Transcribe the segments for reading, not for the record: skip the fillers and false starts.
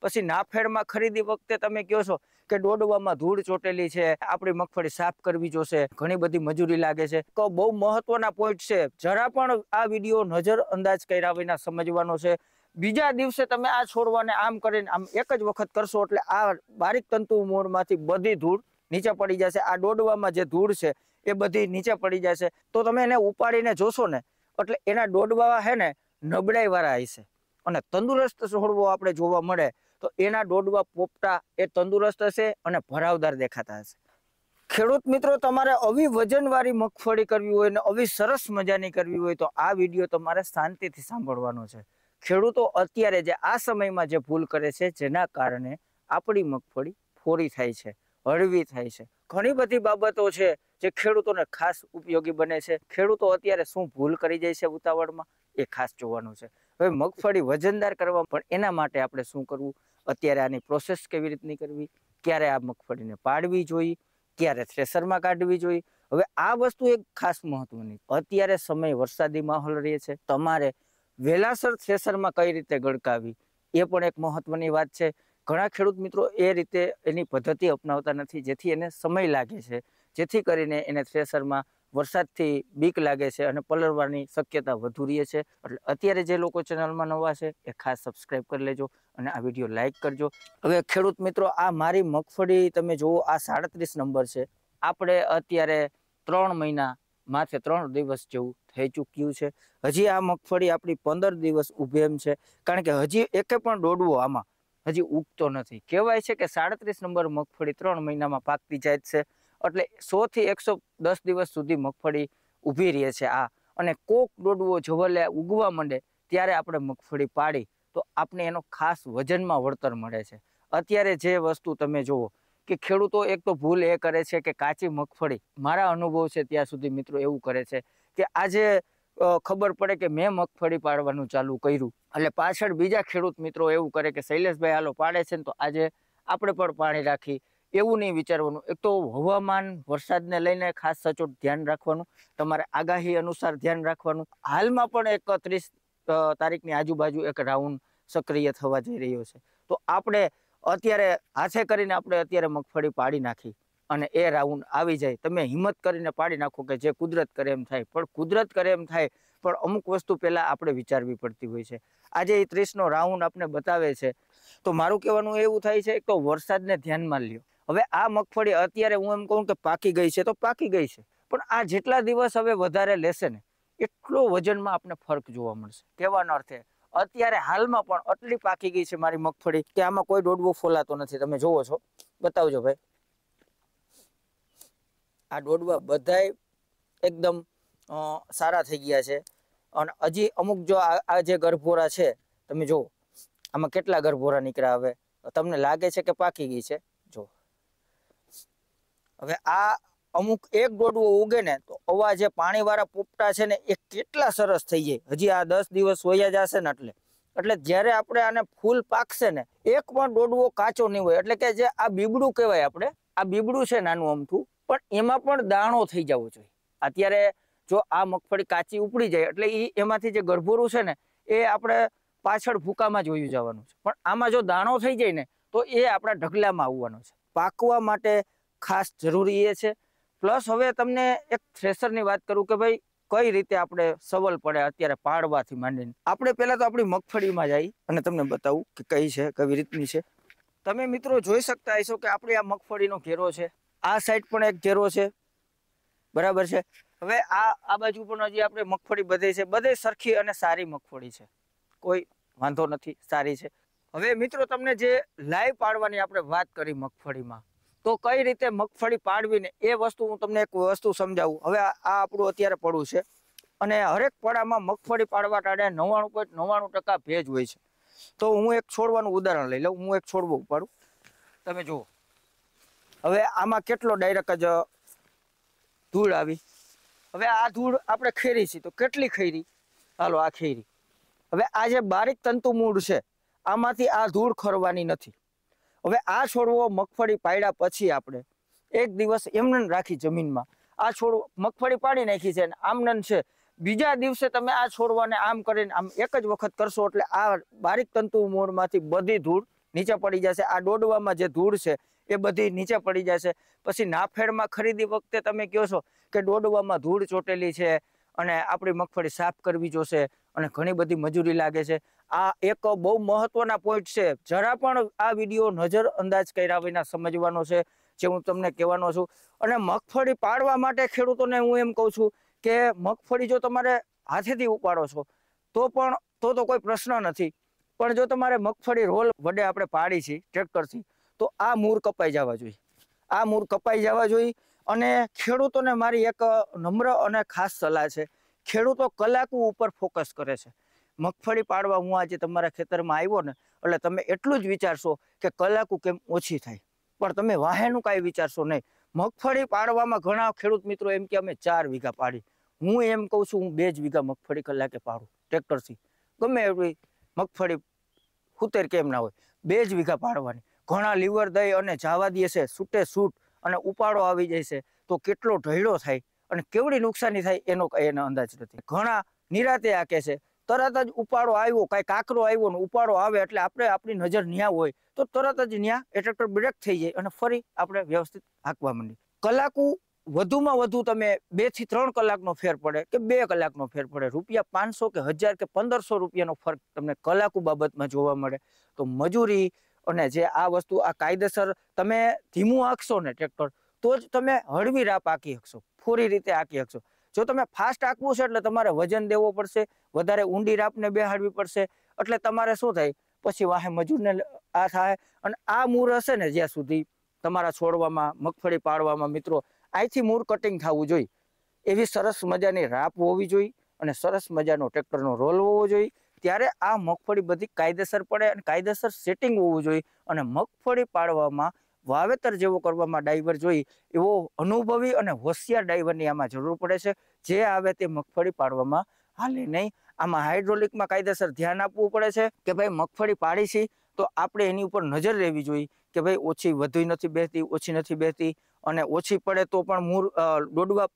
પછી નાફેડમાં ખરીદી વખતે તમે કહો છો કે ડોડવામાં ધૂળ ચોટેલી છે, આપણી મગફળી સાફ કરવી જોશે, ઘણી બધી મજૂરી લાગે છે, તો બહુ મહત્વના પોઈન્ટ છે, જરા પણ આ વિડીયો નજર અંદાજ કર્યા વિના સમજવાનો છે। બીજા દિવસે તમે આ છોડવાને આમ કરીને આમ એક જ વખત કરશો એટલે આ બારીક તંતુ મૂળમાંથી બધી ધૂળ નીચે પડી જશે। આ ડોડવામાં જે ધૂળ છે એ બધી નીચે પડી જશે। તો તમે એને ઉપાડીને જોશો ને એટલે એના ડોડવા છે ને નબળાઈ વાળા હશે અને તંદુરસ્ત છોડવો આપણે જોવા મળે તો એના ડોડવા પોપટા એ તંદુરસ્ત હશે અને ભરાવદાર દેખાતા હશે। ખેડૂત મિત્રો, તમારે આવી વજનવાળી મગફળી કરવી હોય ને આવી સરસ મજાની કરવી હોય તો આ વિડીયો તમારે શાંતિથી સાંભળવાનો છે। ખેડૂતો અત્યારે જે આ સમયમાં જે ભૂલ કરે છે જેના કારણે આપણી મગફળી ફોરી થાય છે, હળવી થાય છે, ઘણી બધી બાબતો છે જે ખેડૂતોને ખાસ ઉપયોગી બને છે। ખેડૂતો અત્યારે શું ભૂલ કરી જાય છે ઉતાવળમાં એ ખાસ જોવાનું છે। હવે મગફળી વજનદાર કરવા પણ એના માટે આપણે શું કરવું, અત્યારે આની પ્રોસેસ કેવી રીતની કરવી, ક્યારે આ મગફળીને પાડવી જોઈએ, ક્યારે થ્રેસરમાં કાઢવી જોઈએ। હવે આ વસ્તુ એક ખાસ મહત્વની, અત્યારે સમય વરસાદી માહોલ રહે છે, તમારે વેલાસર થ્રેસરમાં કઈ રીતે ગળકાવી એ પણ એક મહત્વની વાત છે। ઘણા ખેડૂત મિત્રો એ રીતે એની પદ્ધતિ અપનાવતા નથી જેથી એને સમય લાગે છે, જેથી કરીને એને થ્રેસરમાં વરસાદથી બીક લાગે છે અને પલળવાની શક્યતા વધુ રહે છે। એટલે અત્યારે જે લોકો ચેનલમાં નવા છે એ ખાસ સબસ્ક્રાઈબ કરી લેજો અને આ વિડીયો લાઈક કરજો। હવે ખેડૂત મિત્રો, આ મારી મગફળી તમે જુઓ, આ 37 નંબર છે। આપણે અત્યારે 3 મહિના માથે 3 દિવસ જેવું થઈ ચૂક્યું છે। હજી આ મગફળી આપણી 15 દિવસ ઊભી એમ છે, કારણ કે હજી એકે પણ ડોડવો આમાં હજી ઉગતો નથી। કહેવાય છે કે 37 નંબર મગફળી 3 મહિનામાં પાકતી જાય છે, એટલે 100 થી 110 દિવસ સુધી મગફળી ઊભી રહે છે આ, અને કોક ડોડવો જવલે ઉગવા માંડે ત્યારે આપણે મગફળી પાડી તો આપણે એનો ખાસ વજનમાં વળતર મળે છે। અત્યારે જે વસ્તુ તમે જુઓ કે ખેડૂતો એક તો ભૂલ એ કરે છે કે કાચી મગફળી, મારા અનુભવ છે ત્યાં સુધી મિત્રો એવું કરે છે કે આજે ખબર પડે કે મેં મગફળી પાડવાનું ચાલુ કર્યું એટલે પાછળ બીજા ખેડૂત મિત્રો એવું કરે કે શૈલેષભાઈ હાલો પાડે છે ને તો આજે આપણે પણ પાણી રાખી, એવું નહીં વિચારવાનું। એક તો હવામાન વરસાદને લઈને ખાસ સચોટ ધ્યાન રાખવાનું, તમારે આગાહી અનુસાર ધ્યાન રાખવાનું। હાલમાં પણ 31 તારીખની આજુબાજુ એક રાઉન્ડ સક્રિય થવા જઈ રહ્યો છે, તો આપણે અત્યારે હાથે કરીને આપણે અત્યારે મગફળી પાડી નાખી અને એ રાઉન્ડ આવી જાય, તમે હિંમત કરીને પાડી નાખો કે જે કુદરત કરે એમ થાય। પણ કુદરત કરે એમ થાય પણ અમુક વસ્તુ પહેલા આપણે વિચારવી પડતી હોય છે। આજે એ 30નો રાઉન્ડ આપણે બતાવે છે તો મારું કહેવાનું એવું થાય છે તો વરસાદને ધ્યાનમાં લ્યો। હવે આ મગફળી અત્યારે હું એમ કહું કે પાકી ગઈ છે તો પાકી ગઈ છે, પણ આ જેટલા દિવસ હવે વધારે લેશે ને એટલો વજનમાં આપણે ફરક જોવા મળશે। કહેવાનો અર્થે અત્યારે હાલમાં પણ આટલી પાકી ગઈ છે મારી મગફળી કે આમાં કોઈ ડોડવો ફોલાતો નથી। તમે જોવો છો, બતાવજો ભાઈ, આ ડોડવા બધાય એકદમ સારા થઈ ગયા છે અને હજી અમુક જો આ જે ગરભોરા છે તમે જુઓ આમાં કેટલા ગરભોરા નીકળ્યા। હવે તમને લાગે છે કે પાકી ગઈ છે, જો હવે આ અમુક એક ડોડવો ઉગે ને તો આવા જે પાણીવાળા પોપટા છે ને એ કેટલા સરસ થઈ જાય। હજી આ 10 દિવસ વયા જશે ને એટલે જ્યારે આપણે આને ફૂલ પાકશે ને એક પણ ડોડવો કાચો નહીં હોય। એટલે કે જે આ બીબડું કહેવાય, આપણે આ બીબડું છે નાનું અમથું, પણ એમાં પણ દાણો થઈ જવો જોઈએ। અત્યારે જો આ મગફળી કાચી ઉપડી જાય એટલે એમાંથી જે ગરભોરું છે ને એ આપણે પાછળ ભૂકામાં જ વયું જવાનું છે, પણ આમાં જો દાણો થઈ જાય ને તો એ આપણા ઢગલામાં આવવાનો છે। પાકવા માટે ખાસ જરૂરી એ છે। પ્લસ હવે તમને એક થ્રેસરની વાત કરું કે ભાઈ કઈ રીતે આપણે સવલ પડે અત્યારે પાડવાથી માંડીને। આપણે પહેલા તો આપણી મગફળીમાં જઈ અને તમને બતાવું કે કઈ છે, કેવી રીતની છે। તમે મિત્રો જોઈ શકતા હશો કે આપણી આ મગફળીનો ઘેરો છે, આ સાઈડ પણ એક ઘેરો છે, બરાબર છે। હવે આ બાજુ પણ હજી આપણે મગફળી બધે છે, બધે સરખી અને સારી મગફળી છે, કોઈ વાંધો નથી, સારી છે। હવે મિત્રો તમને જે લાઈવ પાડવાની આપણે વાત કરી મગફળીમાં, તો કઈ રીતે મગફળી પાડવી ને એ વસ્તુ હું તમને એક વસ્તુ સમજાવું। હવે આ આપણું અત્યારે પડું છે અને હરેક પડામાં મગફળી પાડવા ટાળે 99.99% ભેજ હોય છે। તો હું એક છોડવાનું ઉદાહરણ લઈ લઉં, હું એક છોડવો ઉપાડું, તમે જુઓ હવે આમાં કેટલો ડાયરેક્ટ જ ધૂળ આવી। હવે આ ધૂળ આપણે ખેરી છે તો કેટલી ખેરી, હાલો આ ખેરી। હવે આ જે બારીક તંતુ મૂળ છે આમાંથી આ ધૂળ ખરવાની નથી। હવે આ છોડવો મગફળી પાડ્યા પછી આપણે એક દિવસ એમને રાખી જમીનમાં, આ છોડવો મગફળી પાડી નાખી છે આમનન છે, બીજા દિવસે તમે આ છોડવાને આમ કરીને આમ એક જ વખત કરશો એટલે આ બારીક તંતુ મૂળમાંથી બધી ધૂળ નીચે પડી જશે। આ ડોડવામાં જે ધૂળ છે એ બધી નીચે પડી જશે। પછી નાફેડમાં ખરીદી વખતે તમે કહો છો કે ડોડવામાં ધૂળ ચોટેલી છે અને આપણી મગફળી સાફ કરવી જોશે અને ઘણી બધી મજૂરી લાગે છે। આ એક બહુ મહત્વના પોઈન્ટ છે, જરા પણ આ વિડીયો નજર અંદાજ કર્યા વિના સમજવાનો છે જે હું તમને કહેવાનો છું। અને મગફળી પાડવા માટે ખેડૂતોને હું એમ કહું છું કે મગફળી જો તમારે હાથેથી ઉપાડો છો તો કોઈ પ્રશ્ન નથી, પણ જો તમારે મગફળી રોલ વડે આપણે પાડી છે ટ્રેક્ટરથી તો આ મૂળ કપાઈ જવા જોઈએ, આ મૂળ કપાઈ જવા જોઈએ। અને ખેડૂતોને મારી એક નમ્ર અને ખાસ સલાહ છે, ખેડૂતો કલાકો ઉપર ફોકસ કરે છે। મગફળી પાડવા હું આજે તમારા ખેતરમાં આવ્યો ને એટલે તમે એટલું જ વિચારશો કે કલાકો કેમ ઓછી થાય, પણ તમે વાહેનું કાંઈ વિચારશો નહીં। મગફળી પાડવામાં ઘણા ખેડૂત મિત્રો એમ કે અમે 4 વીઘા પાડી, હું એમ કહું છું હું 2 જ વીઘા મગફળી કલાકે પાડું ટ્રેક્ટરથી, ગમે એવી મગફળી ખૂતેર કેમ ના હોય 2 જ વીઘા પાડવાની। ઘણા લીવર દઈ અને જવા દે છે છૂટે છૂટ અને ઉપાડો આવી જાય છે તો કેટલો ઢળ્યો થાય અને કેવડી નુકસાની થાય એનો એનો અંદાજ નથી। ઘણા નિરાતે આકે છે, તરત જ ઉપાડો આવ્યો, કાંઈ કાકરો આવ્યો ને ઉપાડો આવે એટલે આપણે આપણી નજર ન્યા હોય તો તરત જ ન્યા એ ટ્રેક્ટર બ્રેક થઈ જાય અને ફરી આપણે વ્યવસ્થિત હાંકવા માંડીએ। કલાકો વધુમાં વધુ તમે 2 થી 3 કલાકનો ફેર પડે કે 2 કલાકનો ફેર પડે, રૂપિયા 500 કે 1000 કે 1500 રૂપિયાનો ફરક તમને કલાકો બાબતમાં જોવા મળે। તો મજૂરી અને જે આ વસ્તુ આ કાયદેસર તમે ધીમું હાંકશો ને ટ્રેક્ટર તો જ તમે હળવી રાપ હાંકી શકશો, પૂરી રીતે હાંકી શકશો। જો તમે ફાસ્ટ હાંકવું છે એટલે તમારે વજન દેવો પડશે, વધારે ઊંડી રાપને બેહાડવી પડશે, એટલે તમારે શું થાય પછી વાહે મજૂરને આ થાય। અને આ મૂળ હશે ને જ્યાં સુધી તમારા છોડવામાં મગફળી પાડવામાં મિત્રો અહીંથી મૂળ કટિંગ થવું જોઈએ, એવી સરસ મજાની રાપ હોવી જોઈએ અને સરસ મજાનો ટ્રેક્ટરનો રોલ હોવો જોઈએ, ત્યારે આ મગફળી બધી કાયદેસર પડે અને કાયદેસર સેટિંગ હોવું જોઈએ। અને મગફળી પાડવામાં વાવેતર જેવો કરવામાં ડાઈવર જોઈએ એવો અનુભવી અને હોશિયાર ડાઈવરની આમાં જરૂર પડે છે, જે આવે તે મગફળી પાડવામાં હાલે નહીં। આમાં હાઇડ્રોલિકમાં કાયદેસર ધ્યાન આપવું પડે છે કે ભાઈ મગફળી પાડી છે તો આપણે એની ઉપર નજર રહેવી જોઈએ કે ભાઈ ઓછી વધુ નથી બેસતી, ઓછી નથી બેસતી, અને ઓછી પડે તો પણ મૂળ ડોડવા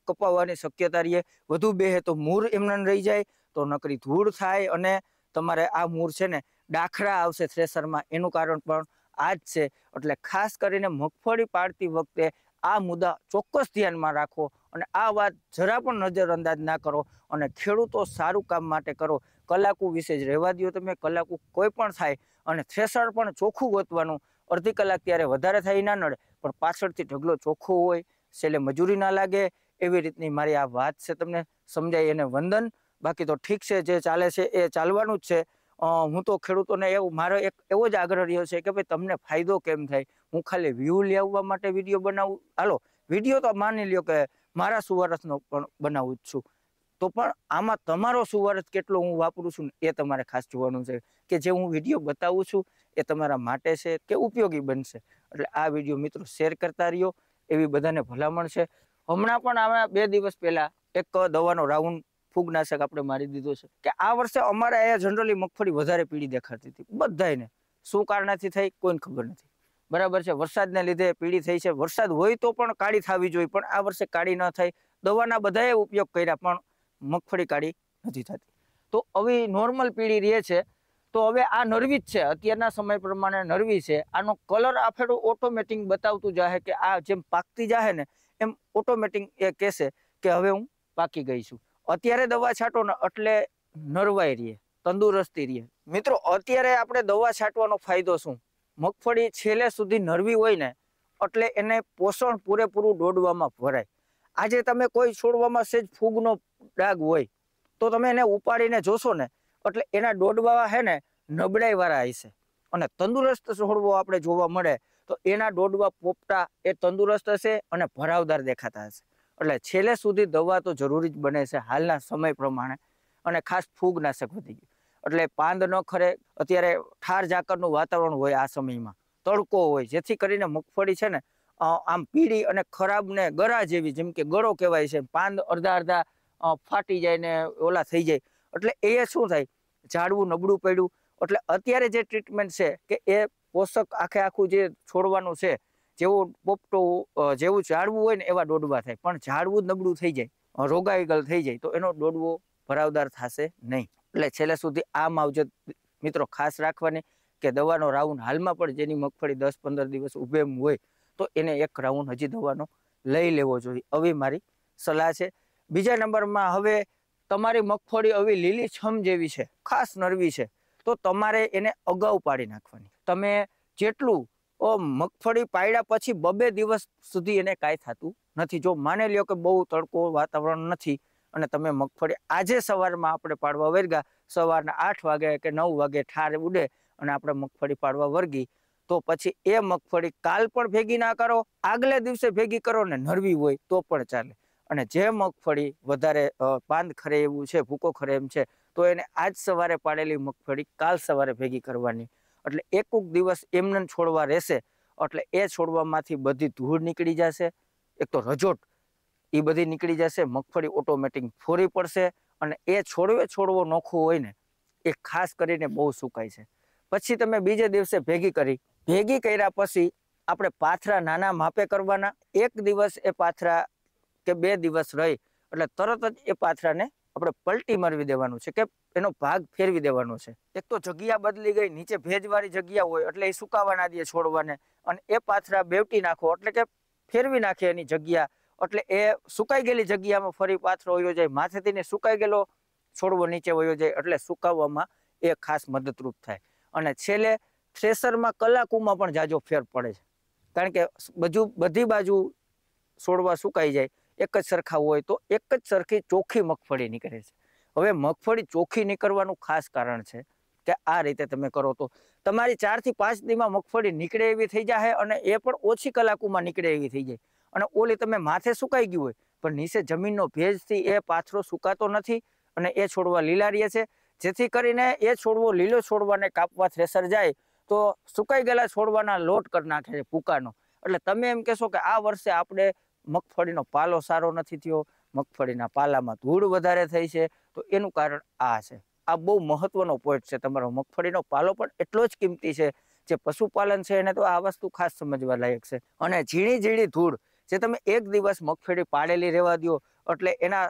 કપાવવાની શક્યતા રહે, વધુ બેસે તો મૂળ એમને રહી જાય તો નકરી ધૂળ થાય અને તમારે આ મૂળ છે ને ડાખરા આવશે થ્રેસરમાં, એનું કારણ પણ આ જ છે। એટલે ખાસ કરીને મગફળી પાડતી વખતે આ મુદ્દા ચોક્કસ ધ્યાનમાં રાખો અને આ વાત જરા પણ નજરઅંદાજ ના કરો અને ખેડૂતો સારું કામ માટે કરો। કલાકો વિશે જ રહેવા દો, તમે કલાકો કોઈ પણ થાય અને થ્રેસર પણ ચોખ્ખું ગોતવાનું, અડધી કલાક ત્યારે વધારે થાય ના નડે પણ પાછળથી ઢગલો ચોખ્ખો હોય, છેલ્લે મજૂરી ના લાગે, એવી રીતની મારી આ વાત છે, તમને સમજાય એને વંદન। બાકી તો ઠીક છે, જે ચાલે છે એ ચાલવાનું જ છે। હું તો ખેડૂતોને એવું મારો એક એવો જ આગ્રહ રહ્યો છે કે ભાઈ તમને ફાયદો કેમ થાય, હું ખાલી વ્યૂ લેવા માટે વિડીયો બનાવું, હાલો વિડીયો તો માની લ્યો કે મારા સુવારસનો પણ બનાવું જ છું, તો પણ આમાં તમારો સુવારસ કેટલો હું વાપરું છું ને એ તમારે ખાસ જોવાનું છે કે જે હું વિડીયો બતાવું છું એ તમારા માટે છે કે ઉપયોગી બનશે। એટલે આ વિડીયો મિત્રો શેર કરતા રહ્યો એવી બધાને ભલામણ છે। હમણાં પણ આમાં 2 દિવસ પહેલા એક દવાનો રાઉન્ડ ફૂગનાશક આપણે મારી દીધો છે કે આ વર્ષે અમારે અહીંયા જનરલી મગફળી વધારે પીળી દેખાતી હતી બધાને, શું કારણથી થઈ કોઈને ખબર નથી, બરાબર છે, વરસાદને લીધે પીળી થઈ છે, વરસાદ હોય તો પણ કાળી થવી જોઈએ પણ આ વર્ષે કાળી ન થઈ, દવાના બધાએ ઉપયોગ કર્યા પણ મગફળી કાળી નથી થતી, તો હવે નોર્મલ પીળી રહે છે। તો હવે આ નરવી જ છે, અત્યારના સમય પ્રમાણે નરવી છે, આનો કલર આફેડો ઓટોમેટિક બતાવતું જાહે કે આ જેમ પાકતી જાહે ને એમ ઓટોમેટિક એ કહેશે કે હવે હું પાકી ગઈ છું। અત્યારે દવા છાંટો ને એટલે નરવાઈ રહે, તંદુરસ્તી રહે। મિત્રો અત્યારે આપણે દવા છાંટવાનો ફાયદો શું, મગફળી છેલ્લે સુધી નરવી હોય ને એટલે એને પોષણ પૂરેપૂરું ડોડવામાં ભરાય। આજે તમે કોઈ છોડવામાં સેજ ફૂગનો ડાઘ હોય તો તમે એને ઉપાડીને જોશો ને એટલે એના ડોડવા હે ને નબળાઈ વાળા હશે અને તંદુરસ્ત છોડવો આપણે જોવા મળે તો એના ડોડવા પોપટા એ તંદુરસ્ત હશે અને ભરાવદાર દેખાતા હશે। એટલે છેલ્લે સુધી દવા તો જરૂરી જ બને છે હાલના સમય પ્રમાણે, અને ખાસ ફૂગનાશક વધી ગયું એટલે પાંદ ન ખરે। અત્યારે ઠાર ઝાકરનું વાતાવરણ હોય, આ સમયમાં તડકો હોય, જેથી કરીને મગફળી છે ને આમ પીળી અને ખરાબ ને ગરા જેવી, જેમ કે ગળો કહેવાય છે, પાંદ અડધા ફાટી જાય ને ઓલા થઈ જાય, એટલે એ શું થાય ઝાડવું નબળું પડ્યું। એટલે અત્યારે જે ટ્રીટમેન્ટ છે કે એ પોષક આખું જે છોડવાનું છે, જેવું પોપટો જેવું ઝાડવું હોય ને એવા ડોડવા થાય, પણ ઝાડવું જ નબળું થઈ જાય, રોગાઈગલ થઈ જાય તો એનો ડોડવો ભરાવદાર થશે નહીં। એટલે છેલ્લે સુધી આ માવજત મિત્રો ખાસ રાખવાની કે દવાનો રાઉન્ડ હાલમાં પણ જેની મગફળી 10-15 દિવસ ઊભે હોય તો એને એક રાઉન્ડ હજી દવાનો લઈ લેવો જોઈએ, આવી મારી સલાહ છે. બીજા નંબરમાં હવે તમારી મગફળી હવે લીલીછમ જેવી છે, ખાસ નરવી છે, તો તમારે એને અગાઉ પાડી નાખવાની. તમે જેટલું મગફળી પાડ્યા પછી 2 દિવસ સુધી એને કાંઈ થતું નથી. જો માની લ્યો કે બહુ તડકો વાતાવરણ નથી અને તમે મગફળી આજે સવારમાં આપણે પાડવા વર્ગા, સવારના 8 વાગે કે 9 વાગે ઠાર ઉડે અને આપણે મગફળી પાડવા વર્ગી, તો પછી એ મગફળી કાલ પણ ભેગી ના કરો, આગલે દિવસે ભેગી કરો ને નરવી હોય તો પણ ચાલે. અને જે મગફળી વધારે પાંદ ખરે એવું છે, ભૂકો ખરે એમ છે, તો એને આજ સવારે પાડેલી મગફળી કાલ સવારે ભેગી કરવાની. એટલે એકુક દિવસ એમને છોડવા રહેશે એટલે એ છોડવામાંથી બધી ધૂળ નીકળી જશે, એક તો રજોટ એ બધી નીકળી જશે, મગફળી ઓટોમેટિક ફોરી પડશે અને એ છોડવો નોખો હોય ને એ ખાસ કરીને બહુ સુકાય છે. પછી તમે બીજે દિવસે ભેગી કર્યા પછી આપણે પાથરા નાના માપે કરવાના. એક દિવસ એ પાથરા કે 2 દિવસ રહી એટલે તરત જ એ પાથરાને આપણે પલટી મારવી દેવાનું છે કે એનો ભાગ ફેરવી દેવાનો છે. એક તો જગ્યા બદલી ગઈ, નીચે ભેજવાળી જગ્યા હોય એટલે એ સુકાવા ના દે છોડવાને, અને એ પાથરા બેવટી નાખો એટલે કે ફેરવી નાખે એની જગ્યા, એટલે એ સુકાઈ ગયેલી જગ્યામાં ફરી પાથરો વયો જાય, માથેથી ને સુકાઈ ગયેલો છોડવો નીચે વયો જાય એટલે સુકાવવામાં એ ખાસ મદદરૂપ થાય. અને છેલ્લે થ્રેસરમાં કલાકુમાં પણ જાજો ફેર પડે છે, કારણ કે બધી બાજુ છોડવા સુકાઈ જાય, એક જ સરખા હોય તો એક જ સરખી ચોખ્ખી મગફળી નીકળે છે. હવે મગફળી ચોખ્ખી નીકળવાનું ખાસ કારણ છે કે આ રીતે તમે કરો તો તમારી 4 થી 5 દીમાં મગફળી નીકળે એવી થઈ જાય અને એ પણ ઓછી કલાકોમાં નીકળે એવી થઈ જાય. અને ઓલી તમે માથે સુકાઈ ગયું હોય પણ નીચે જમીનનો ભેજથી એ પાથરો સુકાતો નથી અને એ છોડવા લીલા રહે છે, જેથી કરીને એ છોડવો લીલો છોડવાને કાપવા થ્રેસર જાય તો સુકાઈ ગયેલા છોડવાના લોટ કરી નાખે છે ભૂકાનો. એટલે તમે એમ કહેશો કે આ વર્ષે આપણે મગફળીનો પાલો સારો નથી થયો, મગફળીના પાલામાં ધૂળ વધારે થઈ છે, તો એનું કારણ આ છે. આ બહુ મહત્વનો પોઈન્ટ છે. તમારો મગફળીનો પાલો પણ એટલો જ કિંમતી છે. જે પશુપાલન છે એને તો આ વસ્તુ ખાસ સમજવા લાયક છે. અને ઝીણી ઝીણી ધૂળ જે તમે એક દિવસ મગફળી પાડેલી રહેવા દો એટલે એના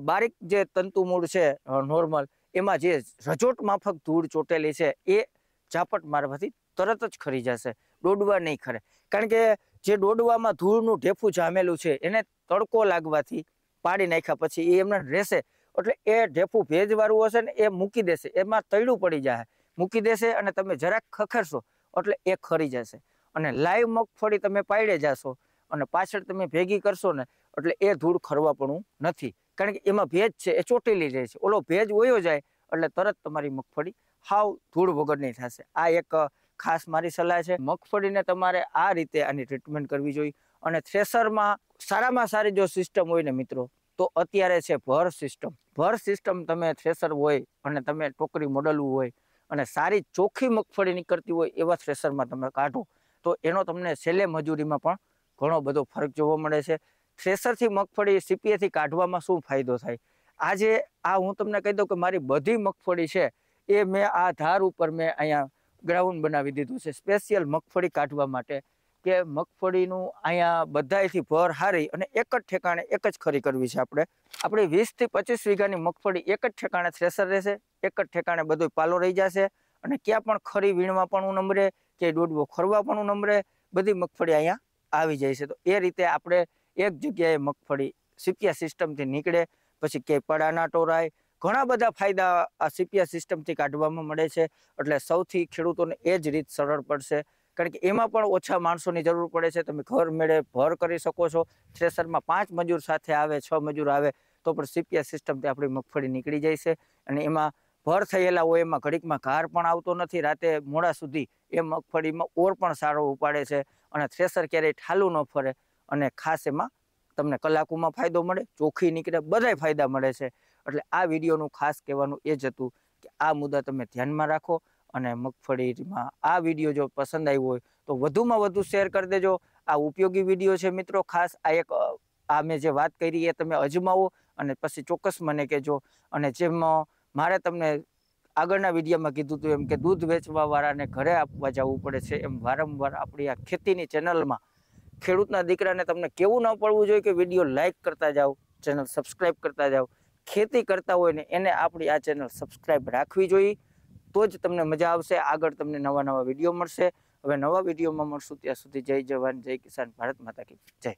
બારીક જે તંતુમૂળ છે નોર્મલ, એમાં જે રજોટ માફક ધૂળ ચોટેલી છે એ ઝાપટ મારવાથી તરત જ ખરી જશે, ડોડવા નહીં ખરે. કારણ કે જે ડોડવામાં ધૂળનું ઢેફું જામેલું છે એને તડકો લાગવાથી પાડી નાખ્યા પછી એ એમને રહેશે એટલે એ ઢેફું ભેજવાળું હશે ને એ મૂકી દેશે, એમાં તૈડું પડી જાય, મૂકી દેશે અને તમે જરાક ખખેરશો એટલે એ ખરી જશે. અને લાઈવ મગફળી તમે પાડે જશો અને પાછળ તમે ભેગી કરશો ને એટલે એ ધૂળ ખરવાપણું નથી, કારણ કે એમાં ભેજ છે એ ચોટેલી રહે છે. ઓલો ભેજ વયો જાય એટલે તરત તમારી મગફળી હાવ ધૂળ વગરની થશે. આ એક ખાસ મારી સલાહ છે. મગફળીને તમારે આ રીતે આની ટ્રીટમેન્ટ કરવી જોઈએ. અને થ્રેસરમાં સારામાં સારી જો સિસ્ટમ હોય ને મિત્રો તો અત્યારે છે ભર સિસ્ટમ. ભર સિસ્ટમ તમે થ્રેસર હોય અને તમે ટોકરી મોડલવું હોય અને સારી ચોખ્ખી મગફળી નીકળતી હોય એવા થ્રેસરમાં તમે કાઢો તો એનો તમને છેલ્લે મજૂરીમાં પણ ઘણો બધો ફરક જોવા મળે છે. થ્રેસરથી મગફળી સીપીએથી કાઢવામાં શું ફાયદો થાય? આજે આ હું તમને કહી દઉં કે મારી બધી મગફળી છે એ મેં આ ધાર ઉપર મેં અહીંયા ગ્રાઉન્ડ બનાવી દીધું છે સ્પેશિયલ મગફળી કાઢવા માટે, કે મગફળીનું અહીંયા બધાયથી ભર હારી અને એક જ ઠેકાણે એક જ ખરી કરવી છે. આપણે 20 થી 25 વીઘાની મગફળી એક જ ઠેકાણે થ્રેસર રહેશે, એક જ ઠેકાણે બધો પાલો રહી જશે અને ક્યાં પણ ખરી વીણવા પણ નમરે, કે ડોડવો ખરવા પણ નમરે, બધી મગફળી અહીંયા આવી જાય છે. તો એ રીતે આપણે એક જગ્યાએ મગફળી સીપિયા સિસ્ટમથી નીકળે પછી ક્યાંય પડા ના ટોરાય, ઘણા બધા ફાયદા આ સીપિયા સિસ્ટમથી કાઢવામાં મળે છે. એટલે સૌથી ખેડૂતોને એ જ રીત સરળ પડશે, કારણ કે એમાં પણ ઓછા માણસોની જરૂર પડે છે. તમે ઘર મેળે ભર કરી શકો છો. થ્રેસરમાં 5 મજૂર સાથે આવે, 6 મજૂર આવે તો પણ સીપિયા સિસ્ટમથી આપણી મગફળી નીકળી જાય છે. અને એમાં ભર થયેલા હોય એમાં ઘડીકમાં ઘાર પણ આવતો નથી, રાતે મોડા સુધી એ મગફળીમાં ઓર પણ સારો ઉપાડે છે અને થ્રેસર ક્યારેય ઠાલું ન ફરે. અને ખાસ એમાં તમને કલાકોમાં ફાયદો મળે, ચોખ્ખી નીકળે, બધાય ફાયદા મળે છે. એટલે આ વિડીયોનું ખાસ કહેવાનું એ જ હતું કે આ મુદ્દા તમે ધ્યાનમાં રાખો અને મગફળીમાં આ વિડીયો જો પસંદ આવ્યો હોય તો વધુમાં વધુ શેર કરી દેજો. આ ઉપયોગી વિડીયો છે મિત્રો. ખાસ આ મેં જે વાત કરી એ તમે અજમાવો અને પછી ચોક્કસ મને કહેજો. અને જેમ મારે તમને આગળના વિડીયોમાં કીધું હતું એમ કે દૂધ વેચવા વાળાને ઘરે આપવા જવું પડે છે, એમ વારંવાર આપણી આ ખેતીની ચેનલમાં ખેડૂતના દીકરાને તમને કેવું ન પડવું જોઈએ કે વિડીયો લાઇક કરતા જાઓ, ચેનલ સબસ્ક્રાઈબ કરતા જાઓ. ખેતી કરતા હોય ને એને આપણી આ ચેનલ સબસ્ક્રાઈબ રાખવી જોઈએ. તો જ તમને મજા આવશે. આગળ તમને નવા વિડીયો મળશે. હવે નવા વિડીયોમાં મળશું, ત્યાં સુધી જય જવાન જય કિસાન, ભારત માતા કી જય.